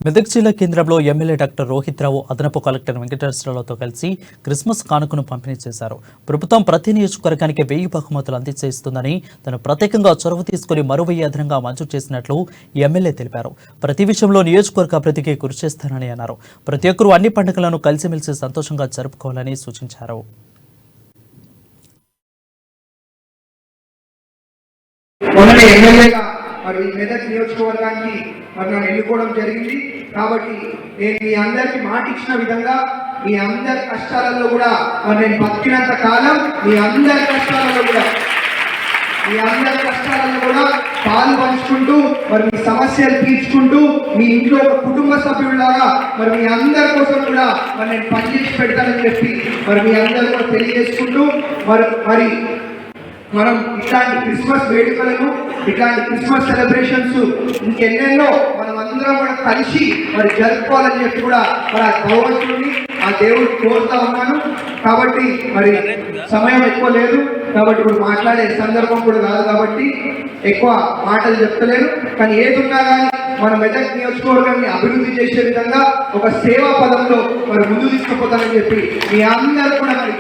మెదక్ జిల్లా కేంద్రంలో MLA doctor Rohit రావు అదనపు కలెక్టర్ వెంకటేశ్వరరావుతో కలిసి క్రిస్మస్ కానుకను పంపిణీ చేశారు. ప్రభుత్వం ప్రతి నియోజకవర్గానికి 1000 బహుమతులు అందించేస్తుందని తను ప్రత్యేకంగా చొరవ తీసుకుని మరో 1000 అదనంగా మంజూరు చేసినట్లు ఎమ్మెల్యే తెలిపారు. ప్రతి విషయంలో నియోజకవర్గ అభివృద్ధికి కృషి చేస్తానని అన్నారు. ప్రతి ఒక్కరూ అన్ని పండుగలను కలిసిమెలిసి సంతోషంగా జరుపుకోవాలని సూచించారు. మరి మెదక్ నియోజకవర్గానికి మరి నన్ను ఎన్నుకోవడం జరిగింది. కాబట్టి నేను మీ అందరికీ మాట ఇచ్చిన విధంగా మీ అందరి కష్టాలలో కూడా మరి నేను బతికినంత కాలం మీ అందరి కష్టాలలో కూడా పాలు పంచుకుంటూ మరి మీ సమస్యలు తీర్చుకుంటూ మీ ఇంట్లో ఒక కుటుంబ సభ్యుల్లాగా మరి మీ అందరి కోసం కూడా మరి నేను పనిచేసి పెడతానని చెప్పి మరి మీ అందరూ కూడా తెలియజేసుకుంటూ మరి మనం ఇట్లాంటి క్రిస్మస్ వేడుకలను ఇట్లాంటి క్రిస్మస్ సెలబ్రేషన్స్ ఇంకెన్నెన్నో మనం అందరం కూడా కలిసి మరి జరుపుకోవాలని చెప్పి కూడా మరి ఆ భగవంతుడిని ఆ దేవుడిని కోరుతా ఉన్నాను. కాబట్టి మరి సమయం ఎక్కువ లేదు కాబట్టి ఇప్పుడు మాట్లాడే సందర్భం కూడా కాదు కాబట్టి ఎక్కువ మాటలు చెప్తలేరు. కానీ ఏదున్నా కానీ మన మెదక్ నియోజకవర్గాన్ని అభివృద్ధి చేసే విధంగా ఒక సేవా పదంలో మరి ముందు తీసుకుపోతానని చెప్పి మీ అందరూ కూడా మరి